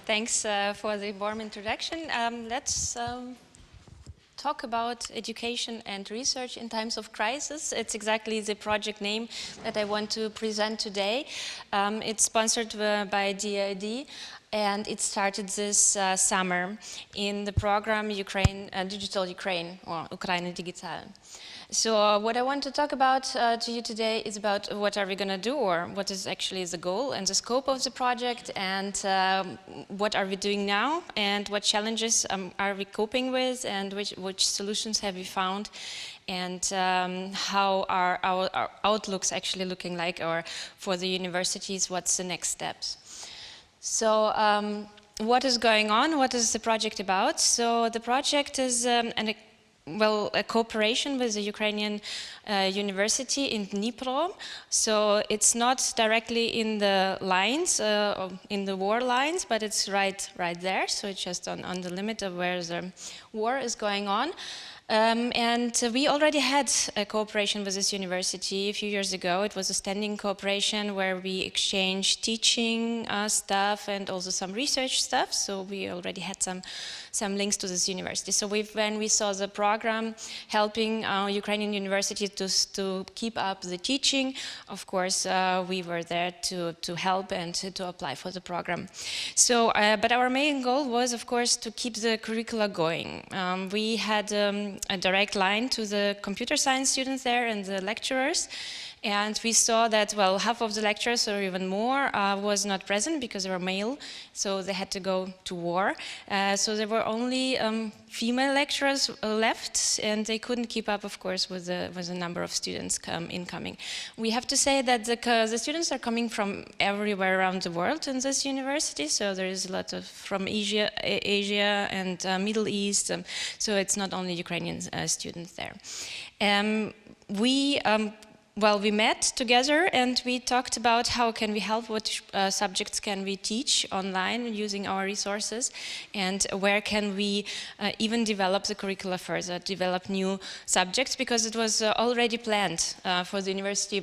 Thanks for the warm introduction. Let's talk about education and research in times of crisis. It's exactly the project name that I want to present today. It's sponsored by DAAD, and it started this summer in the program Digital Ukraine, or Ukraine Digital. So what I want to talk about to you today is about what are we going to do, or what is actually the goal and the scope of the project, and what are we doing now, and what challenges are we coping with, and which solutions have we found, and how are our outlooks actually looking like, or for the universities, what's the next steps. So what is going on? What is the project about? So the project is a cooperation with the Ukrainian university in Dnipro. So it's not directly in the lines, in the war lines, but it's right there. So it's just on the limit of where the war is going on. And we already had a cooperation with this university a few years ago. It was a standing cooperation where we exchanged teaching stuff and also some research stuff. So we already had some links to this university. So when we saw the program helping Ukrainian university to keep up the teaching, of course, we were there to help and to apply for the program. So, but our main goal was, of course, to keep the curricula going. We had a direct line to the computer science students there and the lecturers. And we saw that, well, half of the lecturers, or even more, was not present because they were male, so they had to go to war. So there were only female lecturers left, and they couldn't keep up, of course, with the number of students incoming. We have to say that the students are coming from everywhere around the world in this university, so there is a lot of from Asia and Middle East, so it's not only Ukrainian students there. We met together and we talked about how can we help, what subjects can we teach online using our resources, and where can we even develop the curricula further, develop new subjects, because it was already planned for the university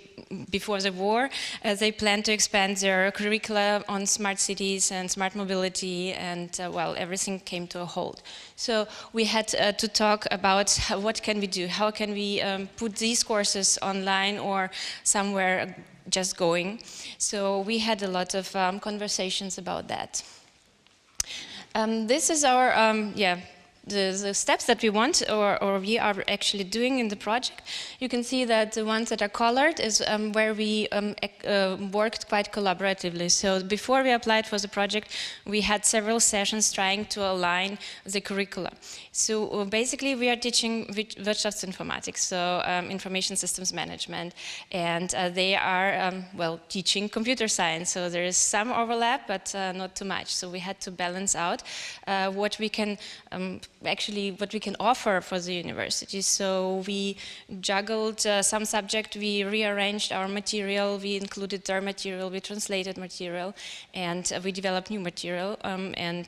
before the war. They planned to expand their curricula on smart cities and smart mobility, and well, everything came to a halt. So we had to talk about what can we do, how can we put these courses online or somewhere just going. So we had a lot of conversations about that. This is our, the steps that we want or we are actually doing in the project. You can see that the ones that are colored is where we worked quite collaboratively. So before we applied for the project, we had several sessions trying to align the curricula. So basically we are teaching Wirtschaftsinformatik, so information systems management, and they are, well, teaching computer science. So there is some overlap, but not too much. So we had to balance out what we can what we can offer for the university. So we juggled some subject, we rearranged our material, we included their material, we translated material, and we developed new material and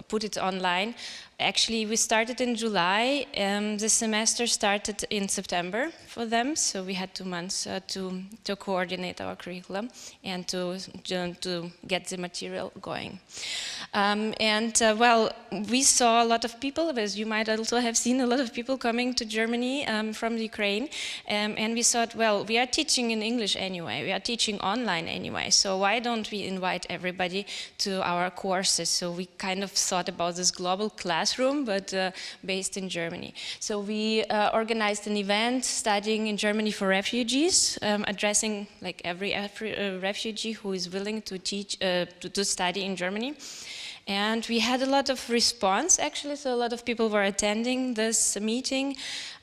put it online. Actually, we started in July, the semester started in September for them, so we had 2 months to coordinate our curriculum and to get the material going. Well, we saw a lot of people, as you might also have seen, a lot of people coming to Germany from Ukraine, and we thought, well, we are teaching in English anyway, we are teaching online anyway, so why don't we invite everybody to our courses? So we kind of thought about this global classroom, but based in Germany. So we organized an event studying in Germany for refugees, addressing like every refugee who is willing to teach, to study in Germany. And we had a lot of response, actually, so a lot of people were attending this meeting,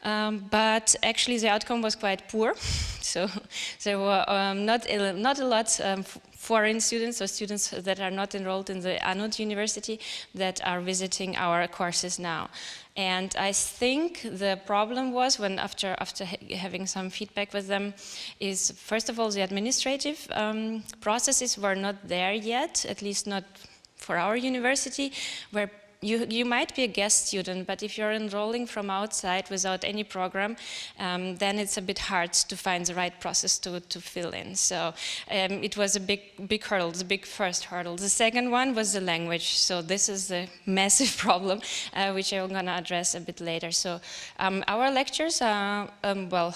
but actually the outcome was quite poor. So there were not a lot foreign students or students that are not enrolled in the anode university that are visiting our courses now. And I think the problem was when after having some feedback with them is, first of all, the administrative processes were not there yet, at least not for our university, where you might be a guest student, but if you're enrolling from outside without any program, then it's a bit hard to find the right process to fill in. So it was a big hurdle, the big first hurdle. The second one was the language. So this is a massive problem, which I'm going to address a bit later. So our lectures are, well,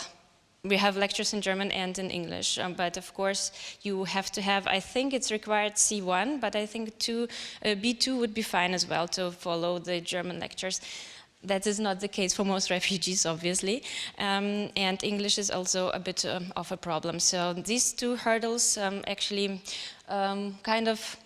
we have lectures in German and in English, but of course you have to have, I think it's required C1, but I think B2 would be fine as well to follow the German lectures. That is not the case for most refugees, obviously, and English is also a bit of a problem. So these two hurdles actually kind of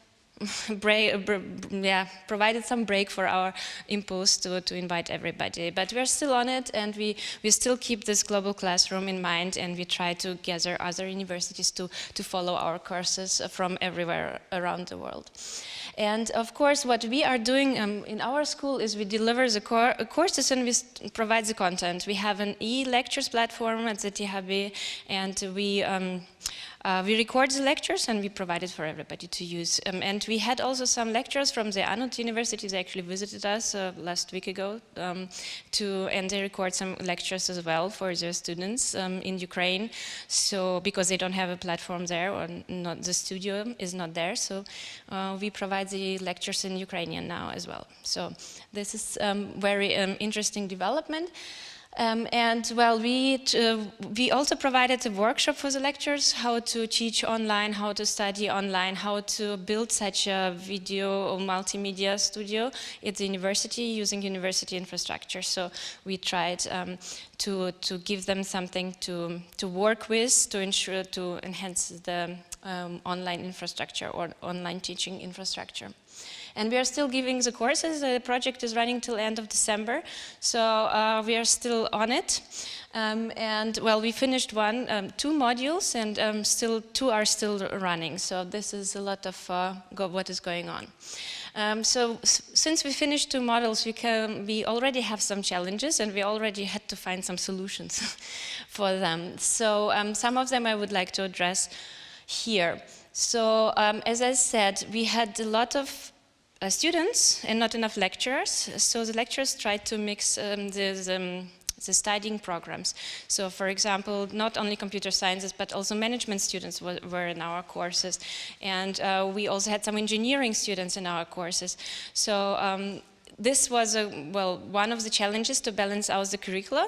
provided some break for our impulse to invite everybody. But we're still on it, and we still keep this global classroom in mind, and we try to gather other universities to follow our courses from everywhere around the world. And of course, what we are doing in our school is we deliver the courses and we provide the content. We have an e-lectures platform at the THB, and we record the lectures and we provide it for everybody to use. And we had also some lecturers from the Anut University. They actually visited us last week ago, and they record some lectures as well for their students in Ukraine. So because they don't have a platform there, or not, the studio is not there, so we provide the lectures in Ukrainian now as well. So this is very interesting development. And well, we also provided a workshop for the lecturers, how to teach online, how to study online, how to build such a video or multimedia studio at the university using university infrastructure. So we tried to give them something to work with, to ensure to enhance the online infrastructure or online teaching infrastructure. And we are still giving the courses. The project is running till end of December, so we are still on it. And well, we finished two modules, and still two are still running. So this is a lot of what is going on. So since we finished two models, we already have some challenges, and we already had to find some solutions for them. So some of them I would like to address here. So as I said, we had a lot of students and not enough lecturers, so the lecturers tried to mix the studying programs. So for example, not only computer sciences, but also management students were in our courses, and we also had some engineering students in our courses. So this was one of the challenges to balance out the curricula.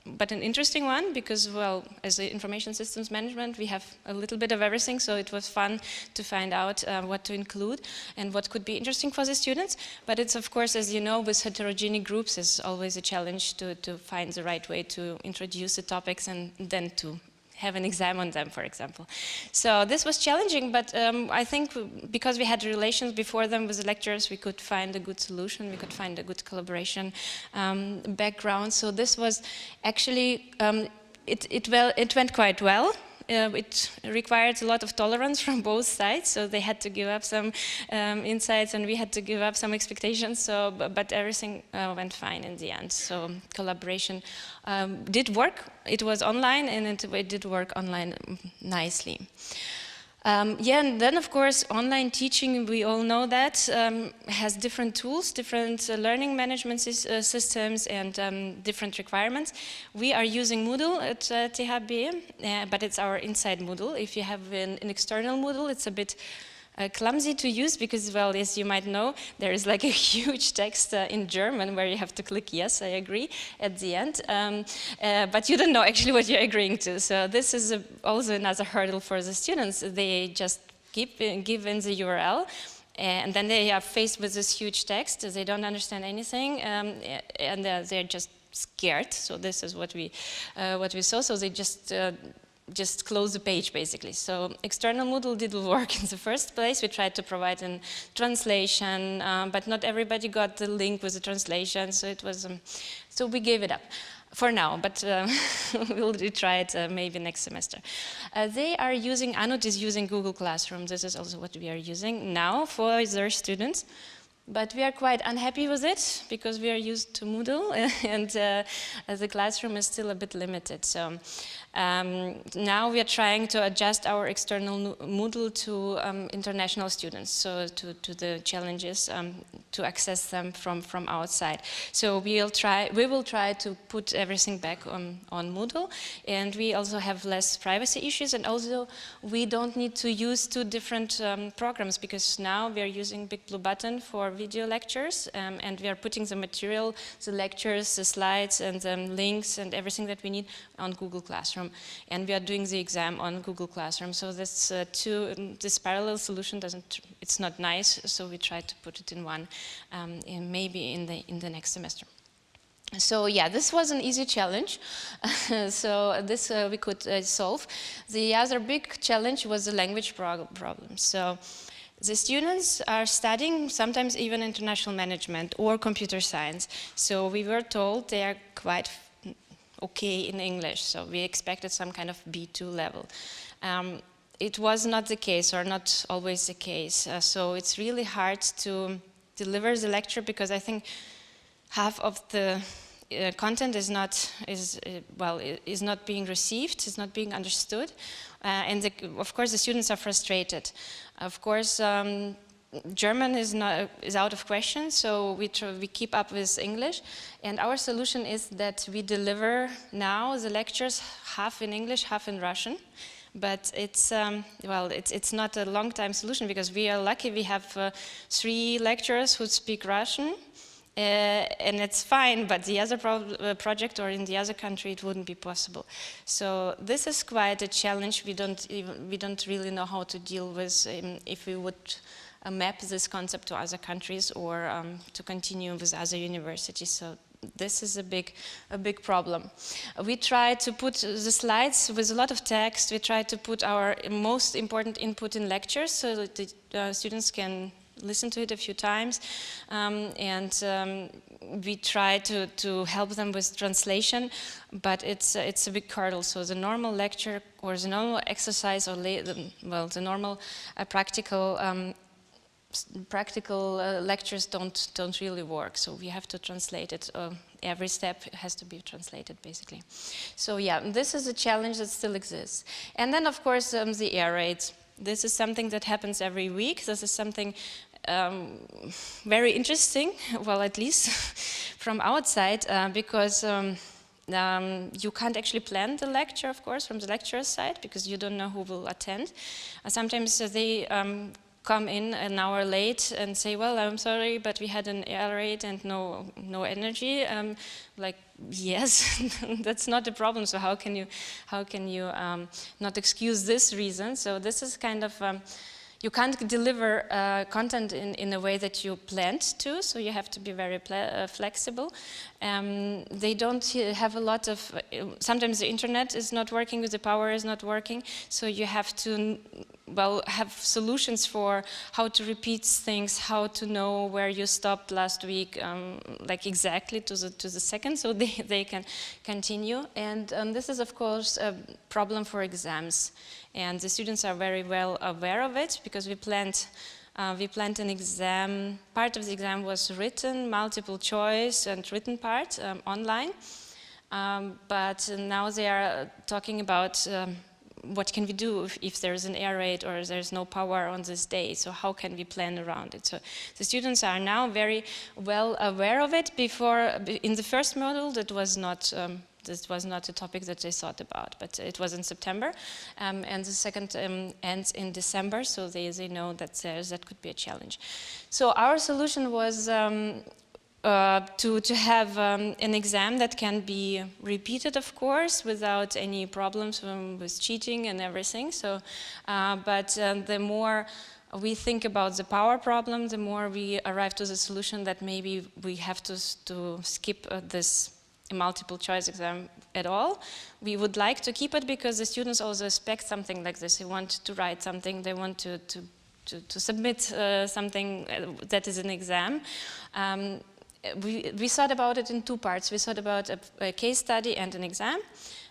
But an interesting one, because, well, as a information systems management, we have a little bit of everything, so it was fun to find out what to include and what could be interesting for the students. But it's, of course, as you know, with heterogeneous groups, it's always a challenge to find the right way to introduce the topics and then to have an exam on them, for example. So this was challenging, but I think because we had relations before them with the lecturers, we could find a good solution, we could find a good collaboration background. So this was actually, it went quite well. It required a lot of tolerance from both sides, so they had to give up some insights and we had to give up some expectations, so, but everything went fine in the end. So collaboration did work. It was online and it did work online nicely. Yeah, and then of course online teaching, we all know that, has different tools, different learning management systems and different requirements. We are using Moodle at THB, but it's our inside Moodle. If you have an external Moodle, it's a bit clumsy to use because, well, as you might know, there is like a huge text in German where you have to click yes, I agree at the end, but you don't know actually what you're agreeing to. So this is also another hurdle for the students. They just give in the URL and then they are faced with this huge text. They don't understand anything and they're just scared. So this is what we saw. So they just close the page, basically. So external Moodle didn't work in the first place. We tried to provide a translation, but not everybody got the link with the translation, so it was, so we gave it up for now, but we'll try it maybe next semester. Anut is using Google Classroom. This is also what we are using now for their students. But we are quite unhappy with it because we are used to Moodle and the classroom is still a bit limited. So Now we are trying to adjust our external Moodle to international students, so to the challenges to access them from outside. So we will try to put everything back on Moodle, and we also have less privacy issues, and also we don't need to use two different programs, because now we are using Big Blue Button for video lectures, and we are putting the material, the lectures, the slides, and the links, and everything that we need on Google Classroom. And we are doing the exam on Google Classroom. So this parallel solution it's not nice, so we try to put it in one, maybe in the next semester. So yeah, this was an easy challenge. So this we could solve. The other big challenge was the language problem. So the students are studying sometimes even international management or computer science. So we were told they are quite okay in English. So we expected some kind of B2 level. It was not the case, or not always the case. So it's really hard to deliver the lecture, because I think half of the content is not being received, is not being understood, and of course the students are frustrated. Of course, German is out of question, so we keep up with English, and our solution is that we deliver now the lectures half in English, half in Russian. But it's not a long-time solution, because we are lucky we have 3 lecturers who speak Russian. And it's fine, but the other project or in the other country it wouldn't be possible. So this is quite a challenge. We don't really know how to deal with if we would map this concept to other countries, or to continue with other universities. So this is a big problem. We try to put the slides with a lot of text. We try to put our most important input in lectures, so that the students can listen to it a few times, and we try to help them with translation, but it's a big hurdle. So the normal lecture or the normal exercise, or the normal practical lectures don't really work. So we have to translate it. Every step has to be translated, basically. So yeah, this is a challenge that still exists. And then of course the error rates. This is something that happens every week. This is something very interesting, well, at least from outside, because you can't actually plan the lecture, of course, from the lecturer's side, because you don't know who will attend. Sometimes they come in an hour late and say, well, I'm sorry, but we had an error rate and no energy. Like, yes, that's not a problem. So how can you not excuse this reason? So this is kind of you can't deliver content in a way that you planned to, so you have to be very flexible. They don't have a lot of, sometimes the internet is not working, the power is not working, so you have to, well, have solutions for how to repeat things, how to know where you stopped last week, like exactly to the second, so they can continue. And this is, of course, a problem for exams. And the students are very well aware of it, because we planned an exam. Part of the exam was written, multiple choice, and written part online. But now they are talking about what can we do if there's an error rate or there's no power on this day? So how can we plan around it? So the students are now very well aware of it. Before, in the first module, that was not. This was not a topic that they thought about, but it was in September, and the second ends in December, so they know that that could be a challenge. So our solution was to have an exam that can be repeated, of course, without any problems with cheating and everything. So, but the more we think about the power problem, the more we arrive to the solution that maybe we have to skip this multiple choice exam at all. We would like to keep it because the students also expect something like this. They want to write something, they want to submit something that is an exam. We thought about it in 2 parts. We thought about a case study and an exam.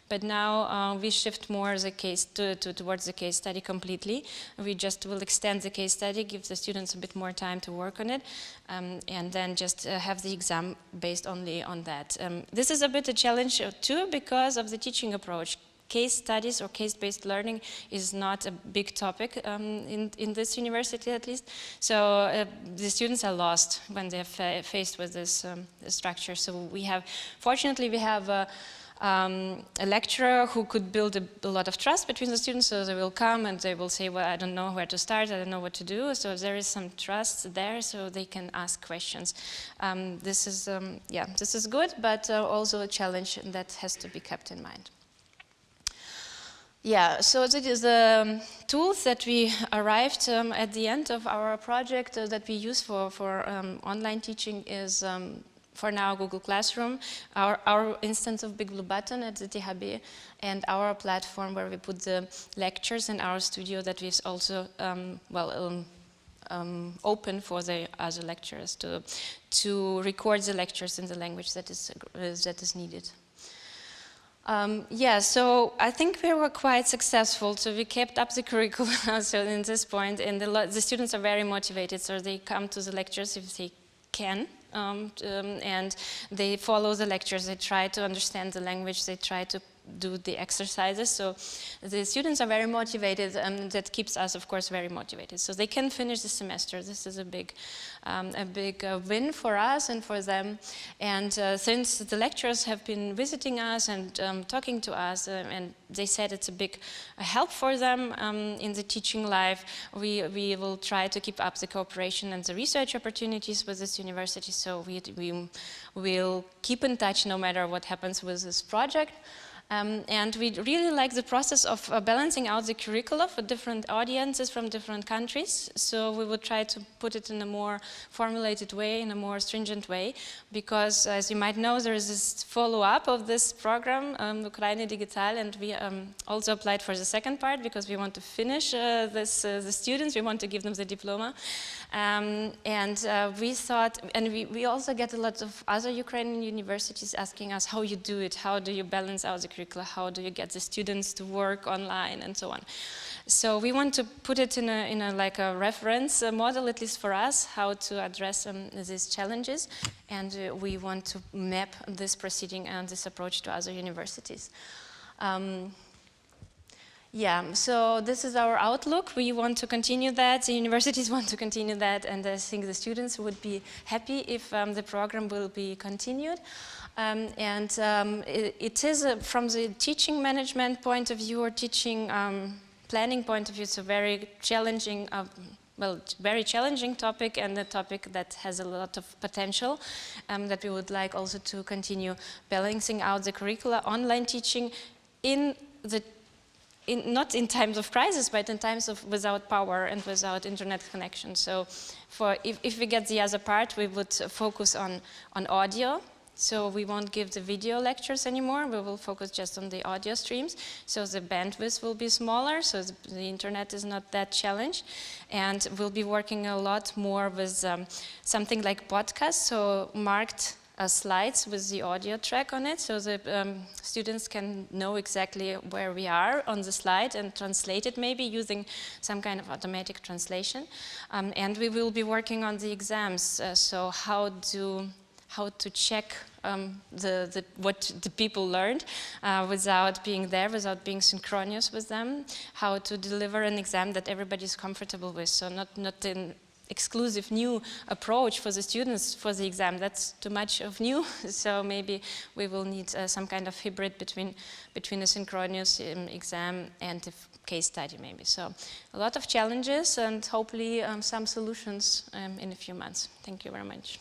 But now we shift more the case towards the case study completely. We just will extend the case study, give the students a bit more time to work on it, and then just have the exam based only on that. This is a bit a challenge too because of the teaching approach. case studies or case-based learning is not a big topic in this university, at least. So the students are lost when they're faced with this structure. So we have, fortunately, we have a lecturer who could build a lot of trust between the students, so they will come and they will say, well, I don't know where to start, I don't know what to do. So there is some trust there, so they can ask questions. This is good, but also a challenge that has to be kept in mind. Yeah, so the tools that we arrived at the end of our project that we use for online teaching is for now Google Classroom, our instance of Big Blue Button at the THB, and our platform where we put the lectures, and our studio that is also open for the other lecturers to record the lectures in the language that is needed. Yeah, so I think we were quite successful. So we kept up the curriculum so in this point, and the students are very motivated, so they come to the lectures if they can. And they follow the lectures, they try to understand the language, they try to do the exercises. So the students are very motivated, and that keeps us, of course, very motivated. So they can finish the semester. This is a big win for us and for them. And since the lecturers have been visiting us and talking to us, and they said it's a big help for them in the teaching life, we will try to keep up the cooperation and the research opportunities with this university. So we will keep in touch no matter what happens with this project. And we really like the process of balancing out the curricula for different audiences from different countries. So we will try to put it in a more formulated way, in a more stringent way, because as you might know, there is this follow-up of this program, Ukraine Digital, and we also applied for the second part because we want to finish the students, we want to give them the diploma. We thought, and we also get a lot of other Ukrainian universities asking us how you do it, how do you balance out the curricula, how do you get the students to work online and so on. So we want to put it in a like a reference model, at least for us, how to address these challenges, and we want to map this proceeding and this approach to other universities. Yeah, so this is our outlook. We want to continue that, the universities want to continue that, and I think the students would be happy if the program will be continued. It is, from the teaching management point of view or teaching planning point of view, it's a very challenging, very challenging topic, and a topic that has a lot of potential that we would like also to continue balancing out the curricula, online teaching not in times of crisis, but in times of without power and without internet connection. So if we get the other part, we would focus on audio. So we won't give the video lectures anymore. We will focus just on the audio streams. So the bandwidth will be smaller, so the internet is not that challenged. And we'll be working a lot more with something like podcasts, so marked slides with the audio track on it, so the students can know exactly where we are on the slide and translate it, maybe using some kind of automatic translation. And we will be working on the exams, so how to check what the people learned without being there, without being synchronous with them, how to deliver an exam that everybody is comfortable with, so not an exclusive new approach for the students for the exam. That's too much of new, so maybe we will need some kind of hybrid between a synchronous exam and a case study maybe. So a lot of challenges and hopefully some solutions in a few months. Thank you very much.